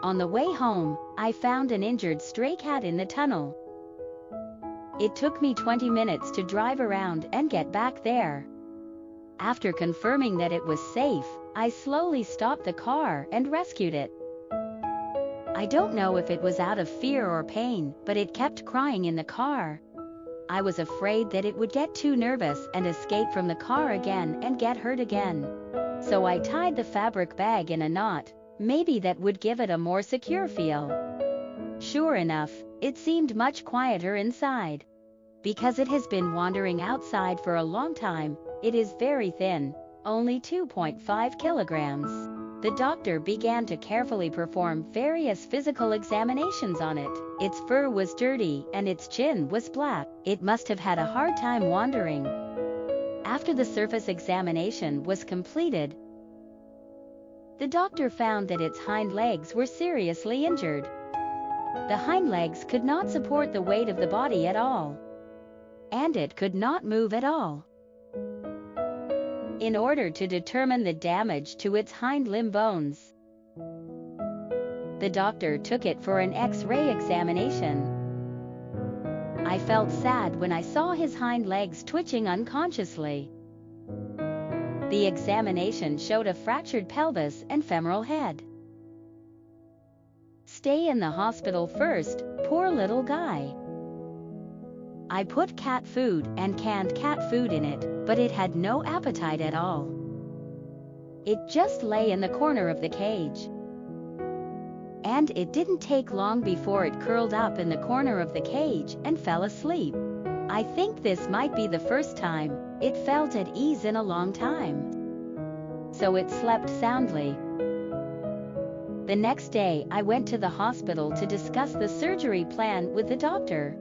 On the way home, I found an injured stray cat in the tunnel. It took me 20 minutes to drive around and get back there. After confirming that it was safe, I slowly stopped the car and rescued it. I don't know if it was out of fear or pain, but it kept crying in the car. I was afraid that it would get too nervous and escape from the car again and get hurt again. So I tied the fabric bag in a knot. Maybe that would give it a more secure feel. Sure enough, it seemed much quieter inside. Because it has been wandering outside for a long time, it is very thin, only 2.5 kilograms. The doctor began to carefully perform various physical examinations on it. Its fur was dirty and its chin was black. It must have had a hard time wandering. After the surface examination was completed, the doctor found that its hind legs were seriously injured. The hind legs could not support the weight of the body at all, and it could not move at all. In order to determine the damage to its hind limb bones, the doctor took it for an X-ray examination. I felt sad when I saw his hind legs twitching unconsciously. The examination showed a fractured pelvis and femoral head. Stay in the hospital first, poor little guy. I put cat food and canned cat food in it, but it had no appetite at all. It just lay in the corner of the cage. And it didn't take long before it curled up in the corner of the cage and fell asleep. I think this might be the first time it felt at ease in a long time. So it slept soundly. The next day, I went to the hospital to discuss the surgery plan with the doctor.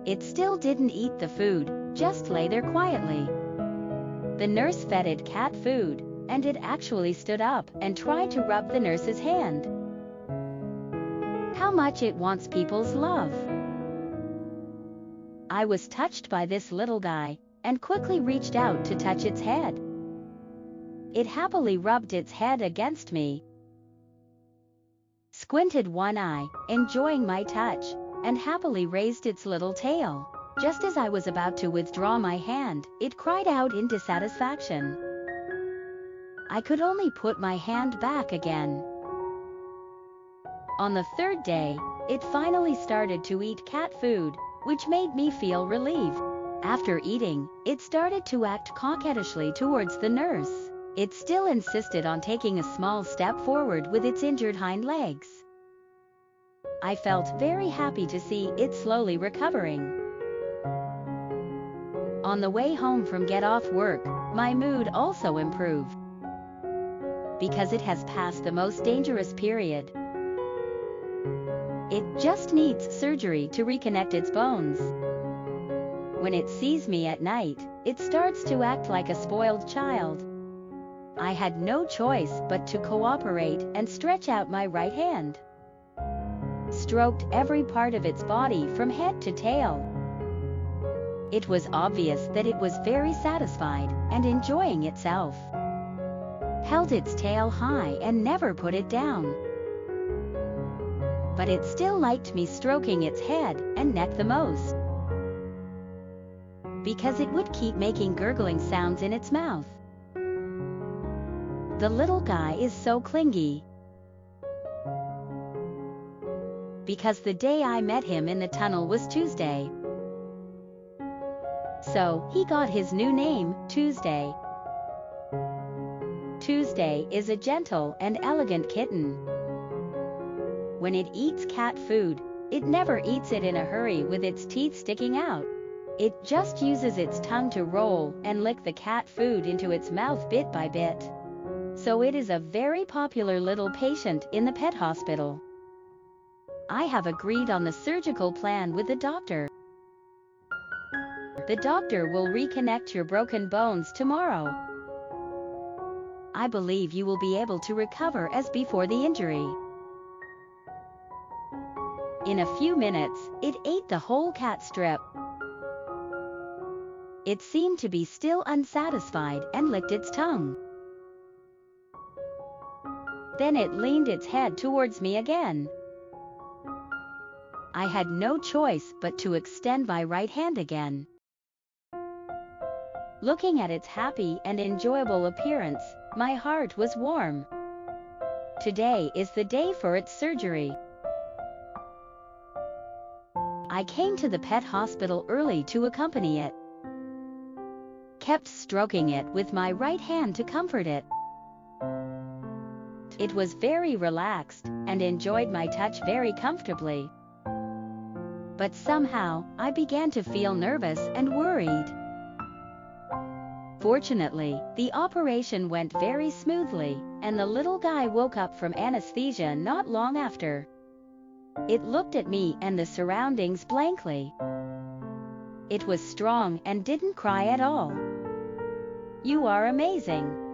It still didn't eat the food, just lay there quietly. The nurse fed it cat food, and it actually stood up and tried to rub the nurse's hand. How much it wants people's love. I was touched by this little guy, and quickly reached out to touch its head. It happily rubbed its head against me, squinted one eye, enjoying my touch, and happily raised its little tail. Just as I was about to withdraw my hand, it cried out in dissatisfaction. I could only put my hand back again. On the third day, it finally started to eat cat food, which made me feel relieved. After eating, it started to act coquettishly towards the nurse. It still insisted on taking a small step forward with its injured hind legs. I felt very happy to see it slowly recovering. On the way home from get off work, my mood also improved. Because it has passed the most dangerous period. It just needs surgery to reconnect its bones. When it sees me at night, it starts to act like a spoiled child. I had no choice but to cooperate and stretch out my right hand. Stroked every part of its body from head to tail. It was obvious that it was very satisfied and enjoying itself. Held its tail high and never put it down. But it still liked me stroking its head and neck the most, because it would keep making gurgling sounds in its mouth. The little guy is so clingy. Because the day I met him in the tunnel was Tuesday. So, he got his new name, Tuesday. Tuesday is a gentle and elegant kitten. When it eats cat food, it never eats it in a hurry with its teeth sticking out. It just uses its tongue to roll and lick the cat food into its mouth bit by bit. So it is a very popular little patient in the pet hospital. I have agreed on the surgical plan with the doctor. The doctor will reconnect your broken bones tomorrow. I believe you will be able to recover as before the injury. In a few minutes, it ate the whole cat strip. It seemed to be still unsatisfied and licked its tongue. Then it leaned its head towards me again. I had no choice but to extend my right hand again. Looking at its happy and enjoyable appearance, my heart was warm. Today is the day for its surgery. I came to the pet hospital early to accompany it. Kept stroking it with my right hand to comfort it. It was very relaxed and enjoyed my touch very comfortably. But somehow, I began to feel nervous and worried. Fortunately, the operation went very smoothly, and the little guy woke up from anesthesia not long after. It looked at me and the surroundings blankly. It was strong and didn't cry at all. You are amazing.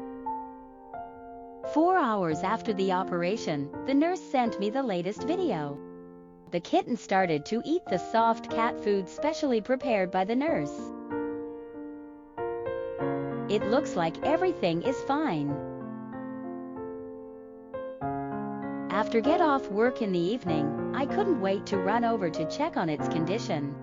4 hours after the operation, the nurse sent me the latest video. The kitten started to eat the soft cat food specially prepared by the nurse. It looks like everything is fine. After get off work in the evening, I couldn't wait to run over to check on its condition.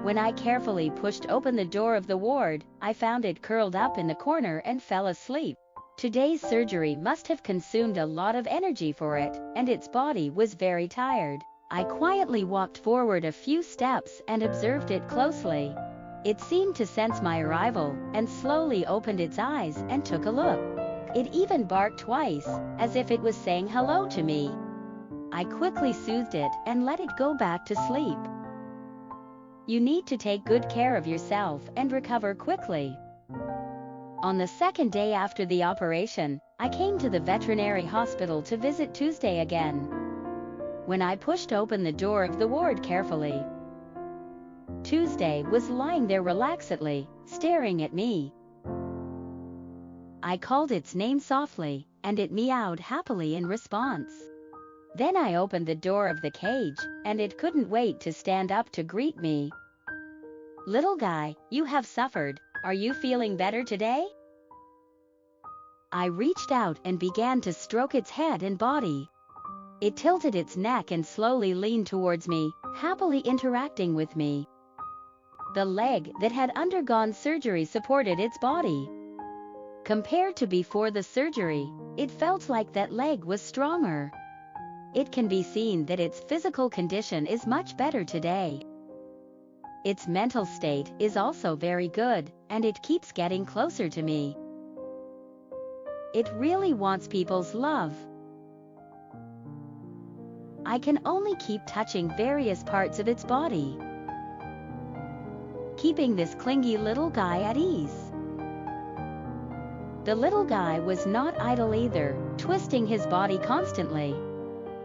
When I carefully pushed open the door of the ward, I found it curled up in the corner and fell asleep. Today's surgery must have consumed a lot of energy for it, and its body was very tired. I quietly walked forward a few steps and observed it closely. It seemed to sense my arrival and slowly opened its eyes and took a look. It even barked twice, as if it was saying hello to me. I quickly soothed it and let it go back to sleep. You need to take good care of yourself and recover quickly. On the second day after the operation, I came to the veterinary hospital to visit Tuesday again. When I pushed open the door of the ward carefully, Tuesday was lying there relaxedly, staring at me. I called its name softly, and it meowed happily in response. Then I opened the door of the cage, and it couldn't wait to stand up to greet me. Little guy, you have suffered. Are you feeling better today? I reached out and began to stroke its head and body. It tilted its neck and slowly leaned towards me, happily interacting with me. The leg that had undergone surgery supported its body. Compared to before the surgery, it felt like that leg was stronger. It can be seen that its physical condition is much better today. Its mental state is also very good, and it keeps getting closer to me. It really wants people's love. I can only keep touching various parts of its body, keeping this clingy little guy at ease. The little guy was not idle either, twisting his body constantly.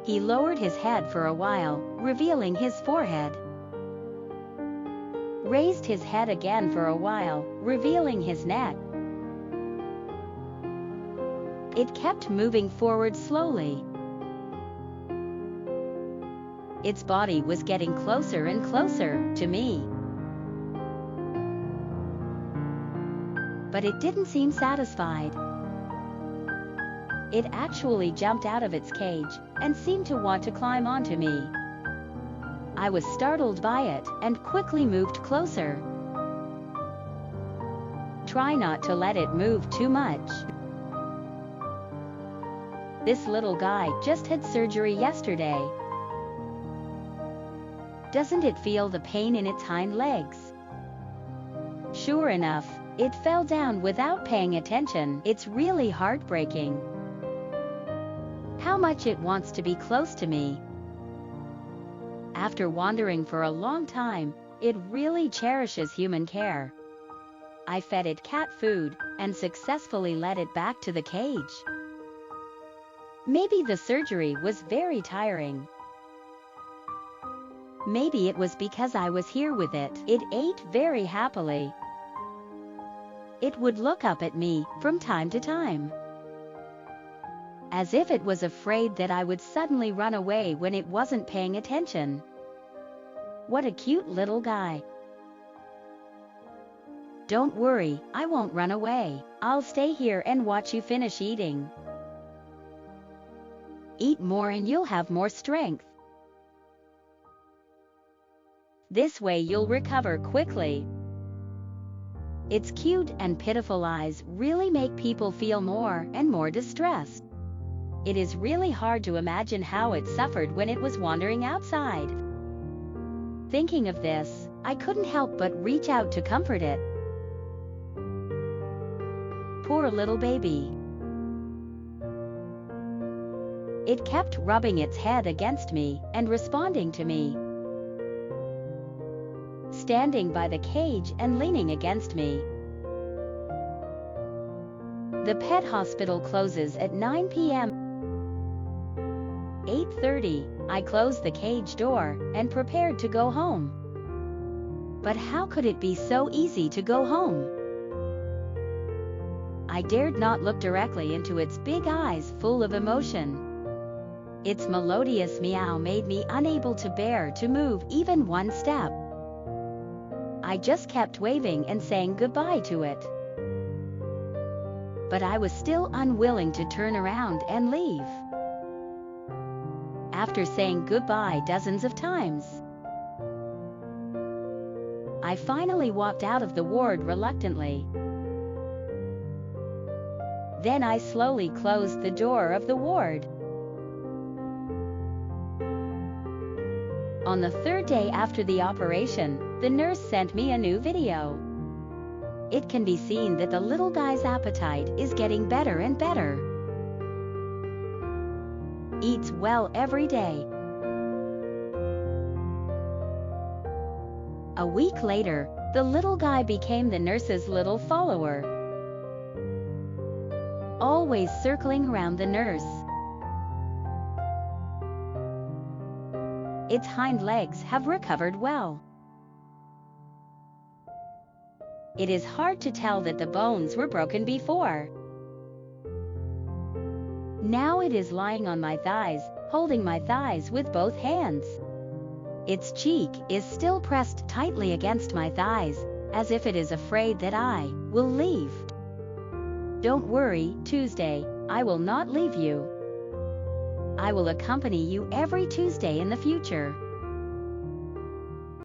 He lowered his head for a while, revealing his forehead. Raised his head again for a while, revealing his neck. It kept moving forward slowly. Its body was getting closer and closer to me. But it didn't seem satisfied. It actually jumped out of its cage and seemed to want to climb onto me. I was startled by it and quickly moved closer. Try not to let it move too much. This little guy just had surgery yesterday. Doesn't it feel the pain in its hind legs? Sure enough, it fell down without paying attention. It's really heartbreaking. How much it wants to be close to me. After wandering for a long time, it really cherishes human care. I fed it cat food and successfully led it back to the cage. Maybe the surgery was very tiring. Maybe it was because I was here with it. It ate very happily. It would look up at me from time to time, as if it was afraid that I would suddenly run away when it wasn't paying attention. What a cute little guy. Don't worry, I won't run away. I'll stay here and watch you finish eating. Eat more and you'll have more strength. This way you'll recover quickly. Its cute and pitiful eyes really make people feel more and more distressed. It is really hard to imagine how it suffered when it was wandering outside. Thinking of this, I couldn't help but reach out to comfort it. Poor little baby. It kept rubbing its head against me and responding to me, standing by the cage and leaning against me. The pet hospital closes at 9 p.m. 8:30, I closed the cage door and prepared to go home. But how could it be so easy to go home? I dared not look directly into its big eyes full of emotion. Its melodious meow made me unable to bear to move even one step. I just kept waving and saying goodbye to it. But I was still unwilling to turn around and leave. After saying goodbye dozens of times, I finally walked out of the ward reluctantly. Then I slowly closed the door of the ward. On the third day after the operation, the nurse sent me a new video. It can be seen that the little guy's appetite is getting better and better. Eats well every day. A week later, the little guy became the nurse's little follower, always circling around the nurse. Its hind legs have recovered well. It is hard to tell that the bones were broken before. Now it is lying on my thighs, holding my thighs with both hands. Its cheek is still pressed tightly against my thighs, as if it is afraid that I will leave. Don't worry, Tuesday, I will not leave you. I will accompany you every Tuesday in the future.